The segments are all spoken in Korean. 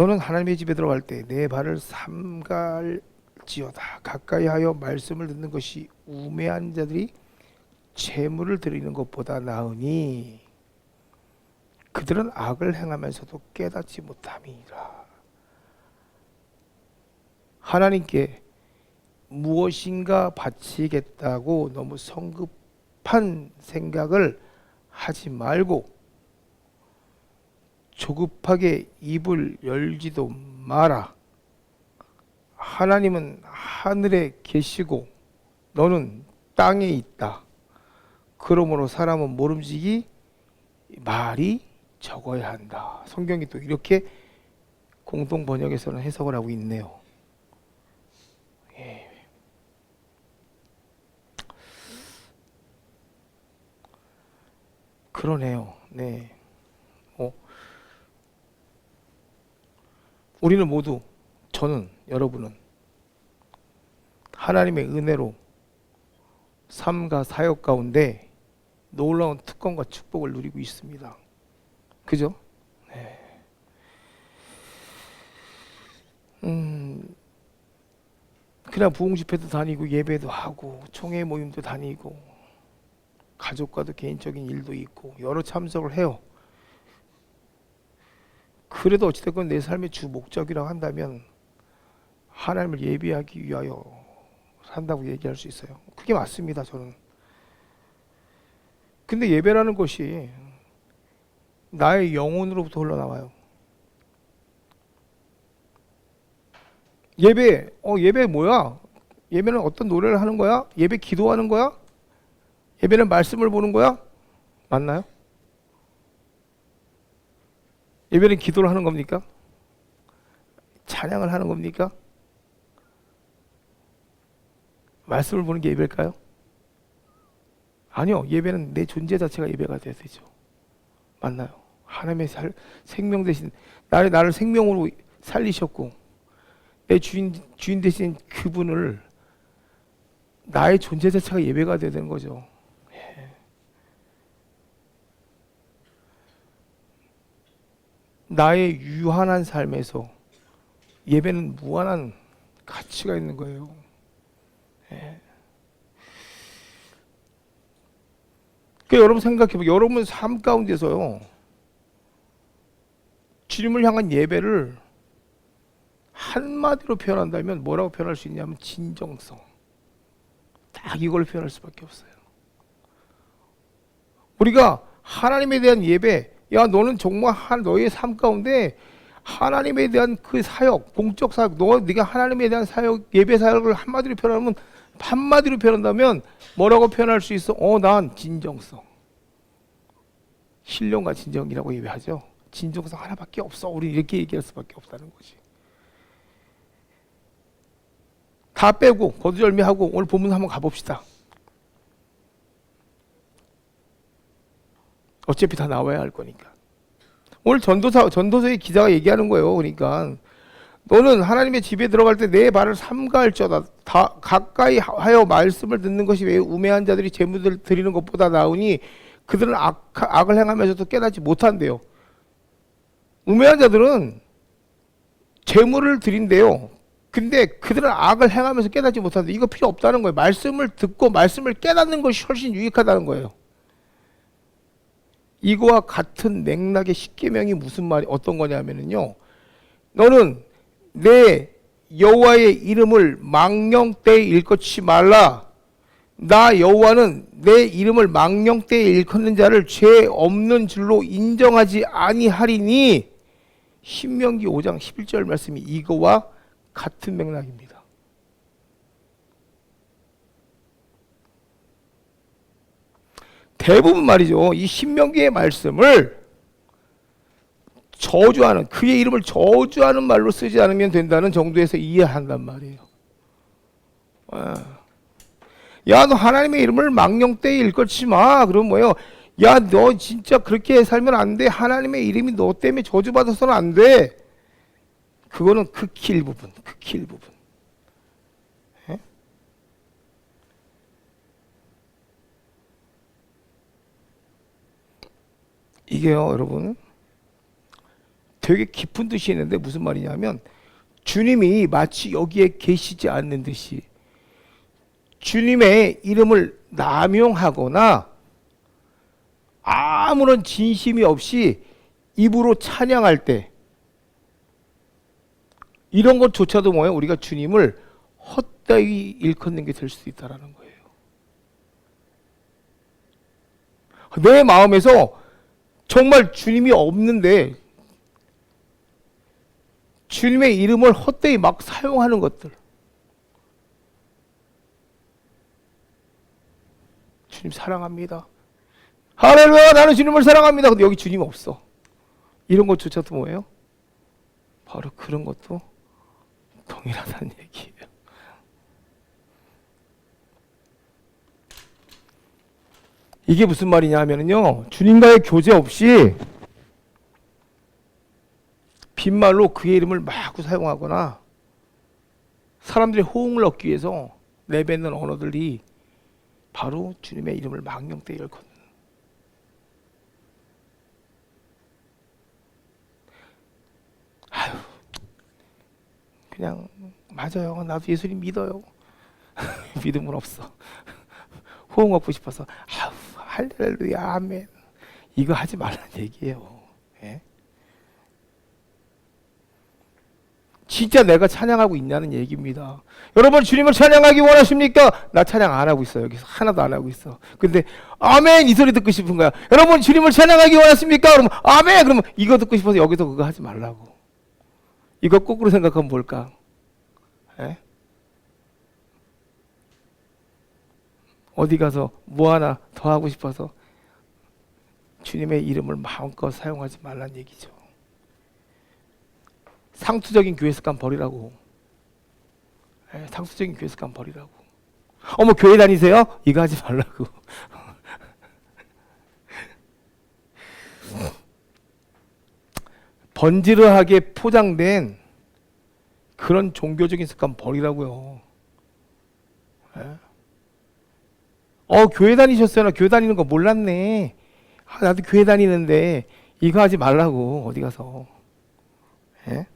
너는 하나님의 집에 들어갈 때 내 발을 삼갈지어다. 가까이 하여 말씀을 듣는 것이 우매한 자들이 재물을 드리는 것보다 나으니 그들은 악을 행하면서도 깨닫지 못함이라. 하나님께 무엇인가 바치겠다고 너무 성급한 생각을 하지 말고 조급하게 입을 열지도 마라. 하나님은 하늘에 계시고 너는 땅에 있다. 그러므로 사람은 모름지기 말이 적어야 한다. 성경이 또 이렇게 공동 번역에서는 해석을 하고 있네요. 예. 그러네요. 네. 우리는 모두, 저는, 여러분은 하나님의 은혜로 삶과 사역 가운데 놀라운 특권과 축복을 누리고 있습니다. 그죠? 네. 그냥 부흥 집회도 다니고 예배도 하고 총회 모임도 다니고 가족과도 개인적인 일도 있고 여러 참석을 해요. 그래도 어찌됐건 내 삶의 주 목적이라고 한다면 하나님을 예배하기 위하여 산다고 얘기할 수 있어요. 그게 맞습니다, 저는. 근데 예배라는 것이 나의 영혼으로부터 흘러나와요. 예배 뭐야? 예배는 어떤 노래를 하는 거야? 예배 기도하는 거야? 예배는 말씀을 보는 거야? 맞나요? 예배는 기도를 하는 겁니까? 찬양을 하는 겁니까? 말씀을 보는 게 예배일까요? 아니요. 예배는 내 존재 자체가 예배가 돼야 되죠. 맞나요? 하나님의 생명 대신 나를 생명으로 살리셨고 내 주인 대신 그분을 나의 존재 자체가 예배가 돼야 되는 거죠. 예. 나의 유한한 삶에서 예배는 무한한 가치가 있는 거예요. 예. 그러니까 여러분 생각해보세요. 여러분 삶 가운데서요, 주님을 향한 예배를 한마디로 표현한다면 뭐라고 표현할 수 있냐면 진정성. 딱 이걸 표현할 수밖에 없어요. 우리가 하나님에 대한 예배, 야 너는 정말 너의 삶 가운데 하나님에 대한 그 사역, 공적 사역, 네가 하나님에 대한 사역, 예배 사역을 한마디로 표현한다면 뭐라고 표현할 수 있어? 난 진정성. 신령과 진정이라고 예배하죠. 진정성 하나밖에 없어. 우리 이렇게 얘기할 수밖에 없다는 거지. 다 빼고 거두절미하고 오늘 본문 한번 가봅시다. 어차피 다 나와야 할 거니까. 오늘 전도서의 기자가 얘기하는 거예요. 그러니까 너는 하나님의 집에 들어갈 때 내 발을 삼가할지어다. 다 가까이 하여 말씀을 듣는 것이 왜 우매한 자들이 재물을 드리는 것보다 나으니 그들은 악을 행하면서도 깨닫지 못한대요. 우매한 자들은 재물을 드린대요. 근데 그들은 악을 행하면서 깨닫지 못한대. 이거 필요 없다는 거예요. 말씀을 듣고 말씀을 깨닫는 것이 훨씬 유익하다는 거예요. 이거와 같은 맥락의 십계명이 무슨 말이 어떤 거냐면요. 너는 내 여호와의 이름을 망령되이 일컫지 말라. 나 여호와는 내 이름을 망령되이 일컫는 자를 죄 없는 줄로 인정하지 아니하리니. 신명기 5장 11절 말씀이 이거와 같은 맥락입니다. 대부분 말이죠. 이 신명기의 말씀을 저주하는, 그의 이름을 저주하는 말로 쓰지 않으면 된다는 정도에서 이해한단 말이에요. 야, 너 하나님의 이름을 망령되이 일컫지 마. 그럼 뭐예요? 야, 너 진짜 그렇게 살면 안 돼. 하나님의 이름이 너 때문에 저주받아서는 안 돼. 그거는 극히 일부분. 예? 이게요, 여러분. 되게 깊은 뜻이 있는데 무슨 말이냐면 주님이 마치 여기에 계시지 않는 듯이 주님의 이름을 남용하거나 아무런 진심이 없이 입으로 찬양할 때 이런 것조차도 뭐예요? 우리가 주님을 헛되이 일컫는 게 될 수도 있다는 거예요. 내 마음에서 정말 주님이 없는데 주님의 이름을 헛되이 막 사용하는 것들. 주님 사랑합니다. 할렐루야, 나는 주님을 사랑합니다. 근데 여기 주님 없어. 이런 것조차도 뭐예요? 바로 그런 것도 동일하다는 얘기예요. 이게 무슨 말이냐 하면요, 주님과의 교제 없이 빈말로 그의 이름을 마구 사용하거나 사람들의 호응을 얻기 위해서 내뱉는 언어들이 바로 주님의 이름을 망령되이 일컫는. 아유, 그냥 맞아요. 나도 예수님 믿어요. 믿음은 없어. 호응 얻고 싶어서 아우 할렐루야 아멘. 이거 하지 말라는 얘기예요. 예? 진짜 내가 찬양하고 있냐는 얘기입니다. 여러분 주님을 찬양하기 원하십니까? 나 찬양 안 하고 있어. 여기서 하나도 안 하고 있어. 근데 아멘 이 소리 듣고 싶은 거야. 여러분 주님을 찬양하기 원하십니까? 그러면 아멘. 그러면 이거 듣고 싶어서 여기서 그거 하지 말라고. 이거 거꾸로 생각하면 뭘까? 예? 어디 가서 뭐 하나 더 하고 싶어서 주님의 이름을 마음껏 사용하지 말란 얘기죠. 상투적인 교회 습관 버리라고. 예, 상투적인 교회 습관 버리라고. 어머 교회 다니세요? 이거 하지 말라고. 번지르하게 포장된 그런 종교적인 습관 버리라고요. 예? 교회 다니셨어요? 나 교회 다니는 거 몰랐네. 나도 교회 다니는데 이거 하지 말라고 어디 가서. 예?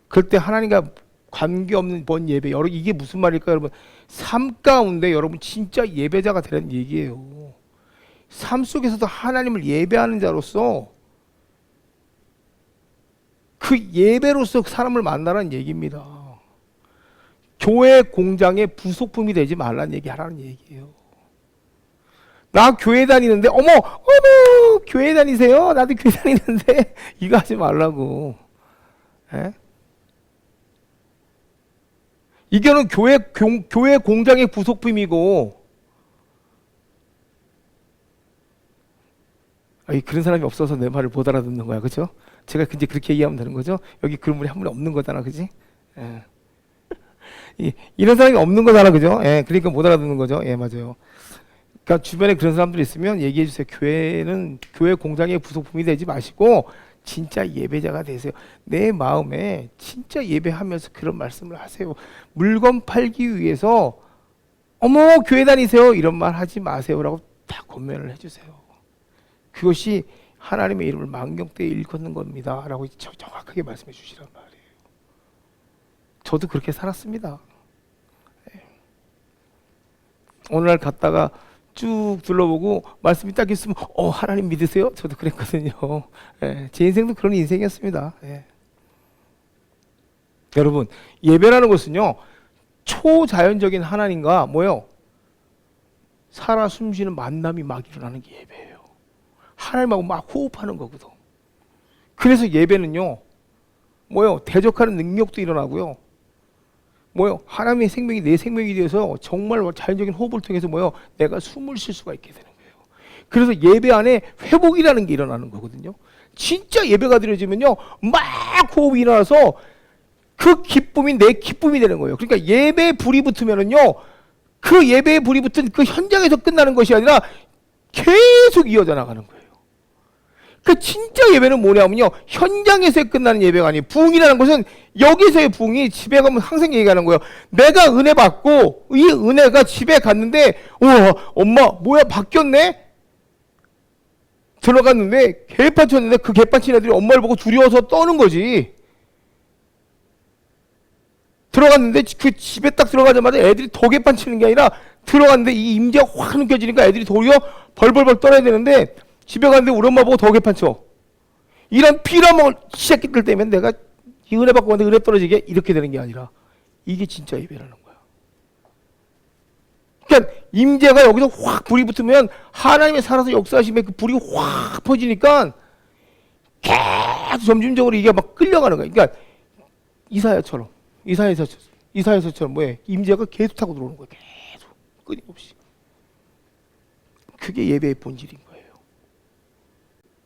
그때 하나님과 관계없는 번 예배. 여러분 이게 무슨 말일까요? 여러분 삶 가운데 여러분 진짜 예배자가 되라는 얘기예요. 삶 속에서도 하나님을 예배하는 자로서 그 예배로서 사람을 만나라는 얘기입니다. 교회 공장의 부속품이 되지 말라는 얘기 하라는 얘기예요. 나 교회 다니는데 어머 교회 다니세요? 나도 교회 다니는데 이거 하지 말라고. 예? 이거는 교회 공장의 부속품이고 그런 사람이 없어서 내 말을 못 알아듣는 거야, 그렇죠? 제가 이제 그렇게 얘기하면 되는 거죠? 여기 그런 분이 한 분이 없는 거잖아, 그렇지? 예. 이런 사람이 없는 거잖아, 그죠? 예, 그러니까 못 알아듣는 거죠. 예, 맞아요. 그러니까 주변에 그런 사람들이 있으면 얘기해 주세요. 교회는 교회 공장의 부속품이 되지 마시고 진짜 예배자가 되세요. 내 마음에 진짜 예배하면서 그런 말씀을 하세요. 물건 팔기 위해서 어머 교회 다니세요 이런 말 하지 마세요라고 다 권면을 해주세요. 그것이 하나님의 이름을 망령되이 일컫는 겁니다 라고 정확하게 말씀해 주시란 말이에요. 저도 그렇게 살았습니다. 오늘날 갔다가 쭉 둘러보고 말씀이 딱 있으면 하나님 믿으세요? 저도 그랬거든요. 예, 제 인생도 그런 인생이었습니다. 예. 여러분 예배라는 것은요 초자연적인 하나님과 뭐요? 살아 숨쉬는 만남이 막 일어나는 게 예배예요. 하나님하고 막 호흡하는 거거든. 그래서 예배는요 뭐요? 대적하는 능력도 일어나고요. 뭐요? 하나님의 생명이 내 생명이 되어서 정말 자연적인 호흡을 통해서 뭐요? 내가 숨을 쉴 수가 있게 되는 거예요. 그래서 예배 안에 회복이라는 게 일어나는 거거든요. 진짜 예배가 드려지면요 막 호흡이 일어나서 그 기쁨이 내 기쁨이 되는 거예요. 그러니까 예배에 불이 붙으면은요 그 예배에 불이 붙은 그 현장에서 끝나는 것이 아니라 계속 이어져 나가는 거예요. 그 진짜 예배는 뭐냐면요 현장에서 끝나는 예배가 아니에요. 부흥이라는 것은 여기서의 부흥이 집에 가면 항상 얘기하는 거예요. 내가 은혜 받고 이 은혜가 집에 갔는데 우와 엄마 뭐야 바뀌었네. 들어갔는데 개판쳤는데 그 개판친 애들이 엄마를 보고 두려워서 떠는 거지. 들어갔는데 그 집에 딱 들어가자마자 애들이 더 개판치는 게 아니라 들어갔는데 이 임재가 확 느껴지니까 애들이 도리어 벌벌벌 떨어야 되는데 집에 갔는데 우리 엄마 보고 더 개판쳐. 이런 피라먹을 새끼들 때문에 내가 이 은혜 받고 왔는데 은혜 떨어지게 이렇게 되는 게 아니라 이게 진짜 예배라는 거야. 그러니까 임재가 여기서 확 불이 붙으면 하나님의 살아서 역사하심에 그 불이 확 퍼지니까 계속 점진적으로 이게 막 끌려가는 거야. 그러니까 이사야서처럼 뭐해? 임재가 계속 타고 들어오는 거야. 계속 끊임없이. 그게 예배의 본질인 거예요.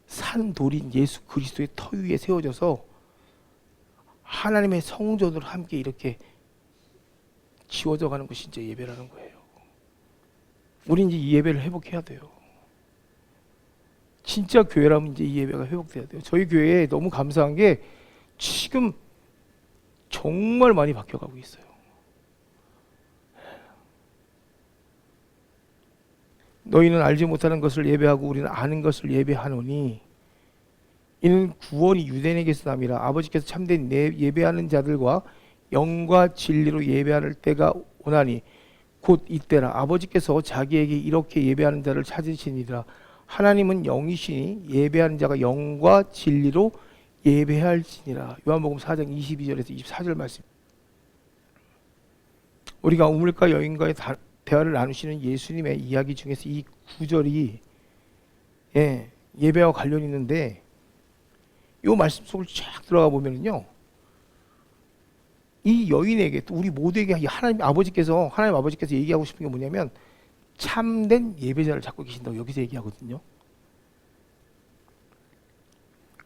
산 돌인 예수 그리스도의 터 위에 세워져서 하나님의 성전으로 함께 이렇게 지워져 가는 것이 진짜 예배라는 거예요. 우린 이제 이 예배를 회복해야 돼요. 진짜 교회라면 이제 이 예배가 회복돼야 돼요. 저희 교회에 너무 감사한 게 지금 정말 많이 바뀌어가고 있어요. 너희는 알지 못하는 것을 예배하고 우리는 아는 것을 예배하노니 이는 구원이 유대인에게서 남이라. 아버지께서 참된 예배하는 자들과 영과 진리로 예배할 때가 오나니 곧 이때라. 아버지께서 자기에게 이렇게 예배하는 자를 찾으시니라. 하나님은 영이시니 예배하는 자가 영과 진리로 예배할지니라. 요한복음 4장 22절에서 24절 말씀. 우리가 우물가 여인과의 대화를 나누시는 예수님의 이야기 중에서 이 구절이 예배와 관련이 있는데 이 말씀 속을 쫙 들어가 보면은요, 이 여인에게 또 우리 모두에게 하나님 아버지께서 얘기하고 싶은 게 뭐냐면 참된 예배자를 찾고 계신다고 여기서 얘기하거든요.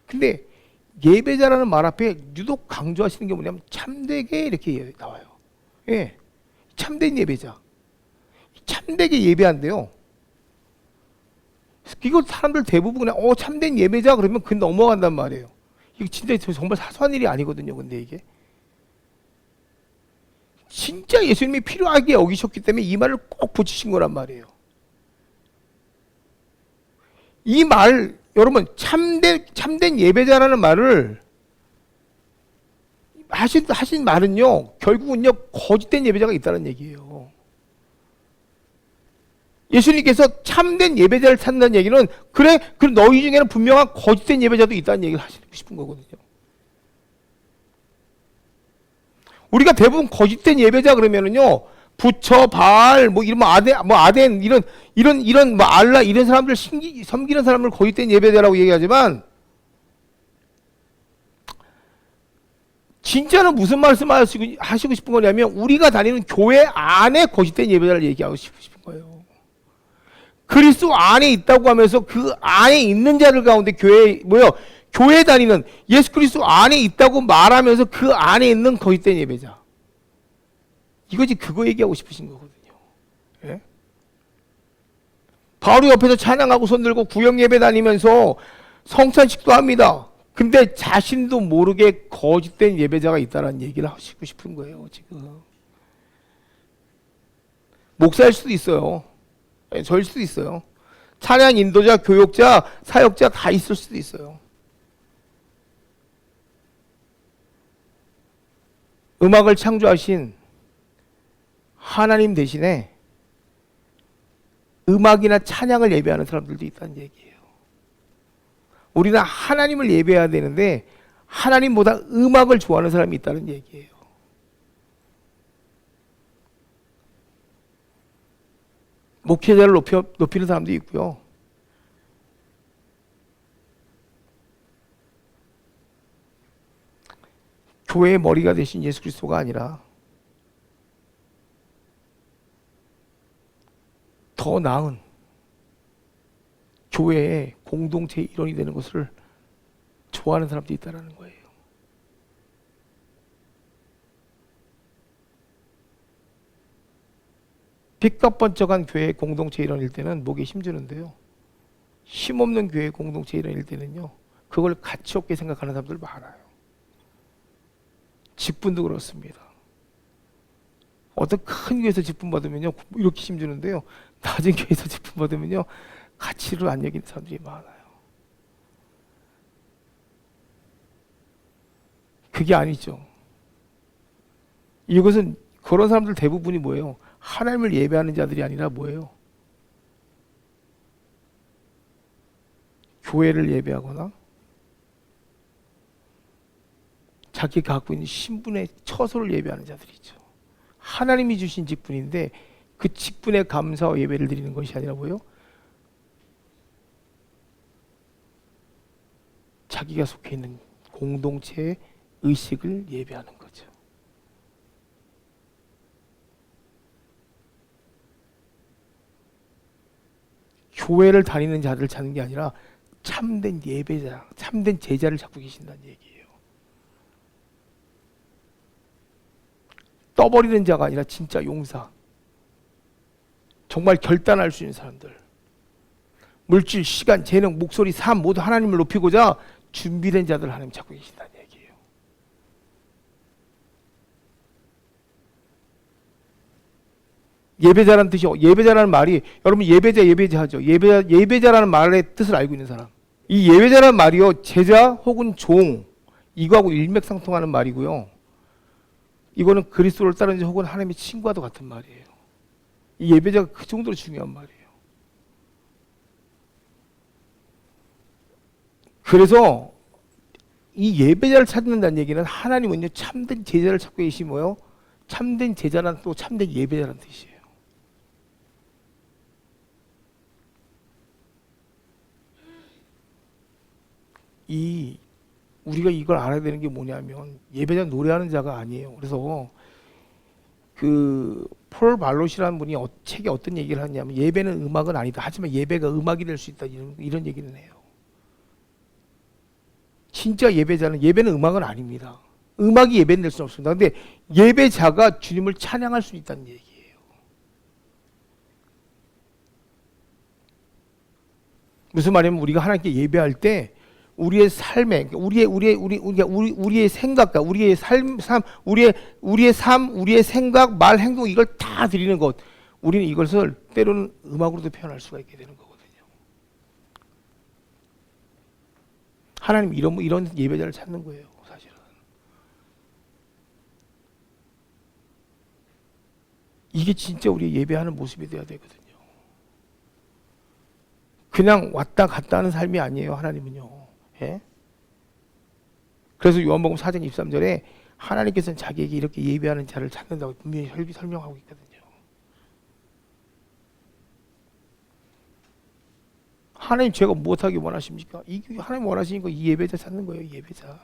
근데 예배자라는 말 앞에 유독 강조하시는 게 뭐냐면 참되게 이렇게 나와요. 예, 참된 예배자, 참되게 예배한대요. 이거 사람들 대부분 그냥 참된 예배자 그러면 그 넘어간단 말이에요. 이거 진짜 정말 사소한 일이 아니거든요. 근데 이게 진짜 예수님이 필요하게 여기셨기 때문에 이 말을 꼭 붙이신 거란 말이에요. 이 말, 여러분, 참된 예배자라는 말을 하신 말은요, 결국은요, 거짓된 예배자가 있다는 얘기예요. 예수님께서 참된 예배자를 찾는다는 얘기는, 그래, 너희 중에는 분명한 거짓된 예배자도 있다는 얘기를 하시고 싶은 거거든요. 우리가 대부분 거짓된 예배자 그러면은요, 부처, 바알, 이런 아덴, 이런 알라, 이런 사람들 섬기는 사람을 거짓된 예배자라고 얘기하지만, 진짜는 무슨 말씀 하시고 싶은 거냐면, 우리가 다니는 교회 안에 거짓된 예배자를 얘기하고 싶은 거예요. 그리스도 안에 있다고 하면서 그 안에 있는 자들 가운데 교회 다니는 예수 그리스도 안에 있다고 말하면서 그 안에 있는 거짓된 예배자. 이거지, 그거 얘기하고 싶으신 거거든요. 예? 바로 옆에서 찬양하고 손들고 구역 예배 다니면서 성찬식도 합니다. 근데 자신도 모르게 거짓된 예배자가 있다는 얘기를 하시고 싶은 거예요, 지금. 목사일 수도 있어요. 저일 수도 있어요. 찬양 인도자, 교역자, 사역자 다 있을 수도 있어요. 음악을 창조하신 하나님 대신에 음악이나 찬양을 예배하는 사람들도 있다는 얘기예요. 우리는 하나님을 예배해야 되는데 하나님보다 음악을 좋아하는 사람이 있다는 얘기예요. 목회자를 높이는 사람도 있고요. 교회의 머리가 되신 예수 그리스도가 아니라 더 나은 교회의 공동체의 일원이 되는 것을 좋아하는 사람도 있다는 거예요. 삐까번쩍한 교회의 공동체 일원일 때는 목에 힘주는데요, 힘없는 교회의 공동체 일원일 때는요, 그걸 가치 없게 생각하는 사람들 많아요. 직분도 그렇습니다. 어떤 큰 교회에서 직분 받으면요, 이렇게 힘주는데요, 낮은 교회에서 직분 받으면요, 가치를 안 여기는 사람들이 많아요. 그게 아니죠. 이것은 그런 사람들 대부분이 뭐예요? 하나님을 예배하는 자들이 아니라 뭐예요? 교회를 예배하거나 자기가 갖고 있는 신분의 처소를 예배하는 자들이죠. 하나님이 주신 직분인데 그 직분에 감사와 예배를 드리는 것이 아니라 뭐예요? 자기가 속해 있는 공동체의 의식을 예배하는 거죠. 교회를 다니는 자들을 찾는 게 아니라 참된 예배자, 참된 제자를 찾고 계신다는 얘기예요. 떠버리는 자가 아니라 진짜 용사, 정말 결단할 수 있는 사람들, 물질, 시간, 재능, 목소리, 삶 모두 하나님을 높이고자 준비된 자들 하나님 찾고 계신다는 얘기예요. 예배자라는 뜻이, 예배자라는 말이, 여러분 예배자 하죠. 예배자라는 말의 뜻을 알고 있는 사람. 이 예배자라는 말이요, 제자 혹은 종, 이거하고 일맥상통하는 말이고요. 이거는 그리스도를 따르는 자 혹은 하나님의 친구와도 같은 말이에요. 이 예배자가 그 정도로 중요한 말이에요. 그래서 이 예배자를 찾는다는 얘기는 하나님은요, 참된 제자를 찾고 계시고요, 참된 제자란 또 참된 예배자라는 뜻이에요. 우리가 이걸 알아야 되는 게 뭐냐면 예배자 노래하는 자가 아니에요. 그래서 폴 발롯이라는 분이 책에 어떤 얘기를 하냐면 예배는 음악은 아니다. 하지만 예배가 음악이 될 수 있다. 이런 얘기는 해요. 진짜 예배는 음악은 아닙니다. 음악이 예배는 될 수는 없습니다. 근데 예배자가 주님을 찬양할 수 있다는 얘기예요. 무슨 말이냐면 우리가 하나님께 예배할 때 우리의 삶에, 우리의 생각과 우리의 우리의 삶, 우리의 생각, 말, 행동 이걸 다 드리는 것. 우리는 이것을 때로는 음악으로도 표현할 수가 있게 되는 거거든요. 하나님 이런 예배자를 찾는 거예요, 사실은. 이게 진짜 우리 예배하는 모습이 돼야 되거든요. 그냥 왔다 갔다 하는 삶이 아니에요, 하나님은요. 예? 그래서 요한복음 4장 23절에 하나님께서는 자기에게 이렇게 예배하는 자를 찾는다고 분명히 설명하고 있거든요. 하나님 제가 무엇하기 원하십니까? 하나님 원하시는 거 이 예배자 찾는 거예요, 이 예배자.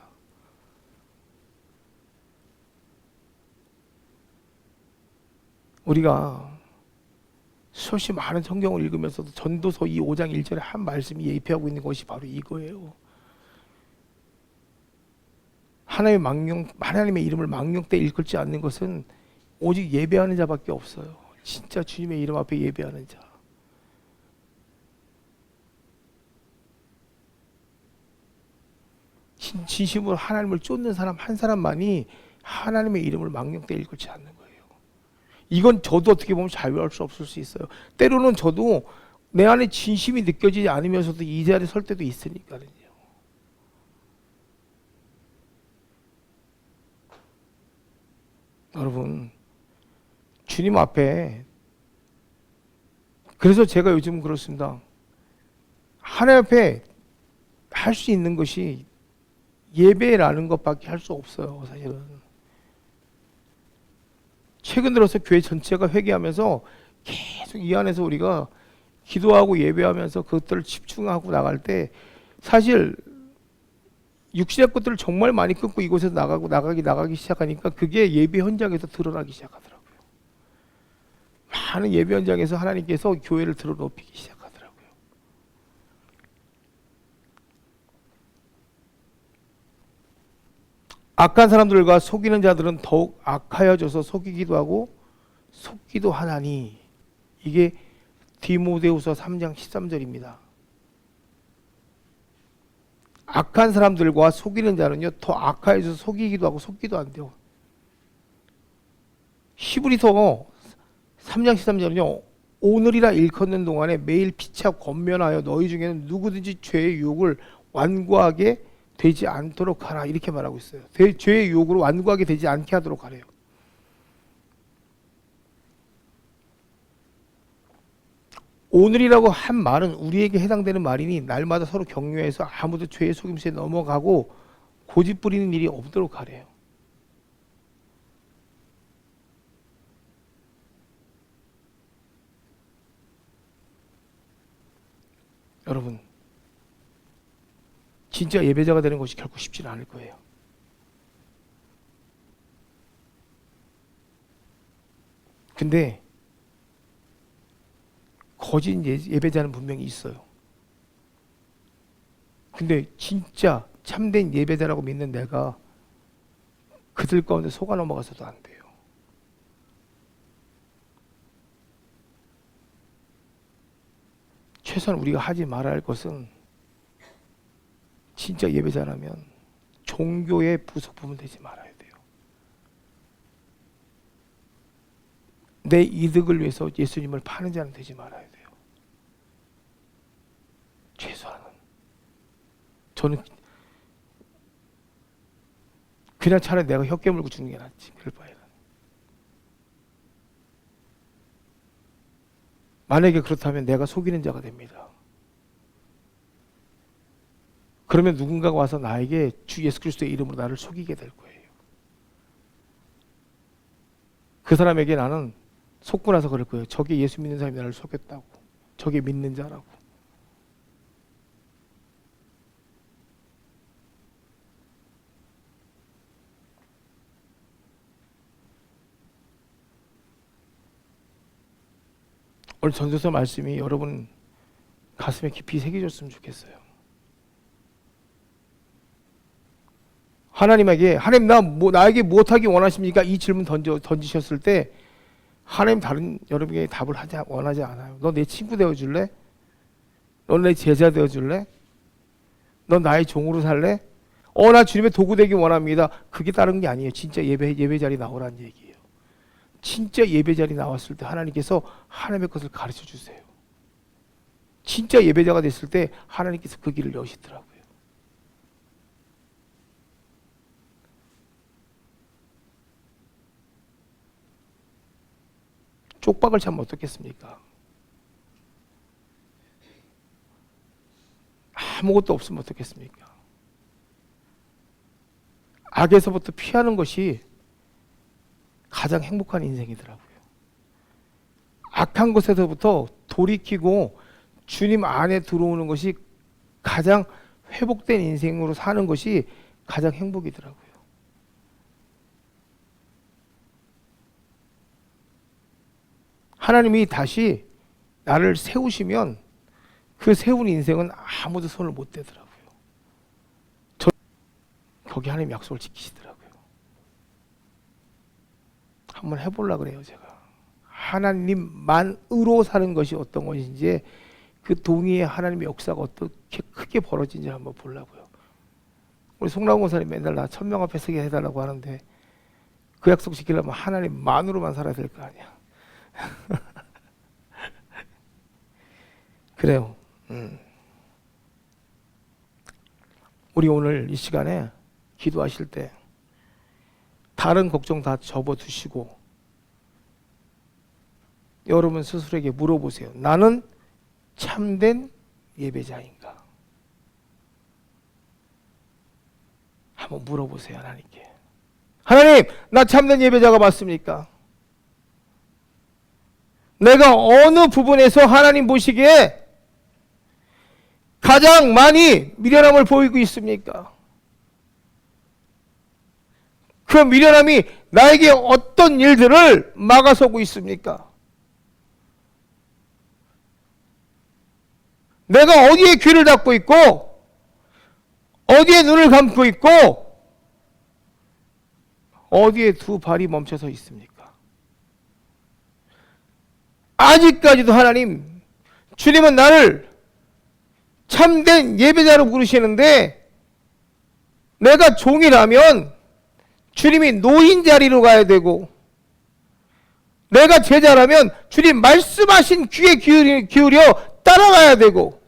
우리가 수없이 많은 성경을 읽으면서도 전도서 이 5장 1절에 한 말씀이 예표하고 있는 것이 바로 이거예요. 하나님의 이름을 망령되이 일컫지 않는 것은 오직 예배하는 자밖에 없어요. 진짜 주님의 이름 앞에 예배하는 자. 진심으로 하나님을 쫓는 사람 한 사람만이 하나님의 이름을 망령되이 일컫지 않는 거예요. 이건 저도 어떻게 보면 자유할 수 없을 수 있어요. 때로는 저도 내 안에 진심이 느껴지지 않으면서도 이 자리에 설 때도 있으니까요. 여러분, 주님 앞에, 그래서 제가 요즘 그렇습니다. 하나님 앞에 할 수 있는 것이 예배라는 것밖에 할 수 없어요, 사실은. 최근 들어서 교회 전체가 회개하면서 계속 이 안에서 우리가 기도하고 예배하면서 그것들을 집중하고 나갈 때 사실 육신의 것들을 정말 많이 끊고 이곳에서 나가기 시작하니까 그게 예배 현장에서 드러나기 시작하더라고요. 많은 예배 현장에서 하나님께서 교회를 드러높이기 시작하더라고요. 악한 사람들과 속이는 자들은 더욱 악하여져서 속이기도 하고 속기도 하나니, 이게 디모데후서 3장 13절입니다. 악한 사람들과 속이는 자는요 더 악하여져서 속이기도 하고 속기도 한대요. 히브리서 3장 13절은요 오늘이라 일컫는 동안에 매일 피차 권면하여 너희 중에는 누구든지 죄의 유혹을 완고하게 되지 않도록 하라 이렇게 말하고 있어요. 죄의 유혹으로 완고하게 되지 않게 하도록 하래요. 오늘이라고 한 말은 우리에게 해당되는 말이니 날마다 서로 격려해서 아무도 죄의 속임수에 넘어가고 고집 부리는 일이 없도록 하래요. 여러분, 진짜 예배자가 되는 것이 결코 쉽지는 않을 거예요. 근데 거짓 예배자는 분명히 있어요. 근데 진짜 참된 예배자라고 믿는 내가 그들 가운데 속아 넘어가서도 안 돼요. 최소한 우리가 하지 말아야 할 것은 진짜 예배자라면 종교의 부속품은 되지 말아야 돼요. 내 이득을 위해서 예수님을 파는 자는 되지 말아야 돼요. 최소한은. 저는 그냥 차라리 내가 혀 깨물고 죽는 게 낫지. 그럴 바에는. 만약에 그렇다면 내가 속이는 자가 됩니다. 그러면 누군가가 와서 나에게 주 예수 그리스도의 이름으로 나를 속이게 될 거예요. 그 사람에게 나는 속고 나서 그럴 거예요. 저게 예수 믿는 사람이 나를 속였다고. 저게 믿는 자라고. 오늘 전도서 말씀이 여러분 가슴에 깊이 새겨졌으면 좋겠어요. 하나님에게 하나님 나에게 무엇하기 원하십니까? 이 질문 던지셨을 때 하나님 다른 여러분에게 답을 원하지 않아요. 너 내 친구 되어줄래? 너 내 제자 되어줄래? 너 나의 종으로 살래? 나 주님의 도구 되기 원합니다. 그게 다른 게 아니에요. 진짜 예배 자리 나오라는 얘기예요. 진짜 예배 자리 나왔을 때 하나님께서 하나님의 것을 가르쳐 주세요. 진짜 예배자가 됐을 때 하나님께서 그 길을 여시더라고요. 쪽박을 차면 어떻겠습니까? 아무것도 없으면 어떻겠습니까? 악에서부터 피하는 것이 가장 행복한 인생이더라고요. 악한 것에서부터 돌이키고 주님 안에 들어오는 것이 가장 회복된 인생으로 사는 것이 가장 행복이더라고요. 하나님이 다시 나를 세우시면 그 세운 인생은 아무도 손을 못 대더라고요. 거기 하나님 약속을 지키시더라고요. 한번 해보려고 그래요. 제가 하나님만으로 사는 것이 어떤 것인지, 그 동의에 하나님의 역사가 어떻게 크게 벌어진지 한번 보려고요. 우리 송라운 권사님 맨날 나 1000명 앞에 서게 해달라고 하는데 그 약속 지키려면 하나님만으로만 살아야 될 거 아니야. 그래요. 우리 오늘 이 시간에 기도하실 때 다른 걱정 다 접어두시고 여러분 스스로에게 물어보세요. 나는 참된 예배자인가? 한번 물어보세요. 하나님께. 하나님, 나 참된 예배자가 맞습니까? 내가 어느 부분에서 하나님 보시기에 가장 많이 미련함을 보이고 있습니까? 그 미련함이 나에게 어떤 일들을 막아서고 있습니까? 내가 어디에 귀를 닫고 있고 어디에 눈을 감고 있고 어디에 두 발이 멈춰서 있습니까? 아직까지도 하나님, 주님은 나를 참된 예배자로 부르시는데 내가 종이라면 주님이 노인 자리로 가야 되고, 내가 제자라면 주님 말씀하신 귀에 기울여 따라가야 되고,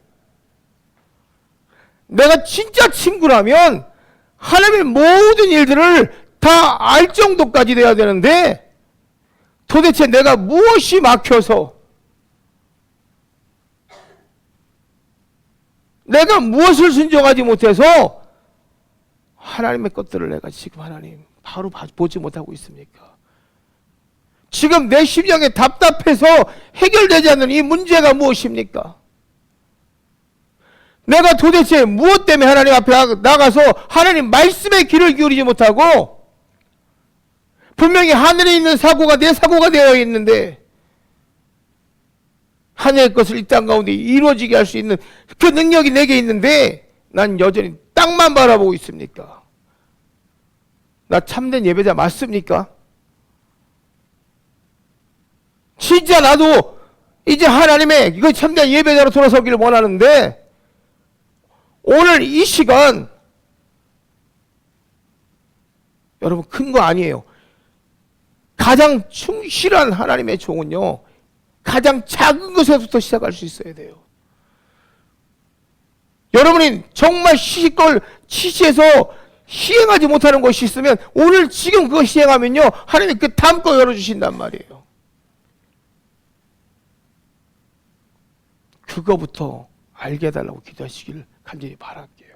내가 진짜 친구라면 하나님의 모든 일들을 다 알 정도까지 돼야 되는데 도대체 내가 무엇이 막혀서 내가 무엇을 순종하지 못해서 하나님의 것들을 내가 지금 하나님 바로 보지 못하고 있습니까? 지금 내 심령에 답답해서 해결되지 않는 이 문제가 무엇입니까? 내가 도대체 무엇 때문에 하나님 앞에 나가서 하나님 말씀에 귀를 기울이지 못하고 분명히 하늘에 있는 사고가 내 사고가 되어 있는데 하늘의 것을 이 땅 가운데 이루어지게 할 수 있는 그 능력이 내게 있는데 난 여전히 땅만 바라보고 있습니까? 나 참된 예배자 맞습니까? 진짜 나도 이제 하나님의 이거 참된 예배자로 돌아서기를 원하는데 오늘 이 시간 여러분 큰 거 아니에요. 가장 충실한 하나님의 종은요 가장 작은 것에서부터 시작할 수 있어야 돼요. 여러분이 정말 시시걸 치시해서 시행하지 못하는 것이 있으면 오늘 지금 그거 시행하면요 하나님 그 다음 거 열어주신단 말이에요. 그거부터 알게 해달라고 기도하시기를 간절히 바랄게요.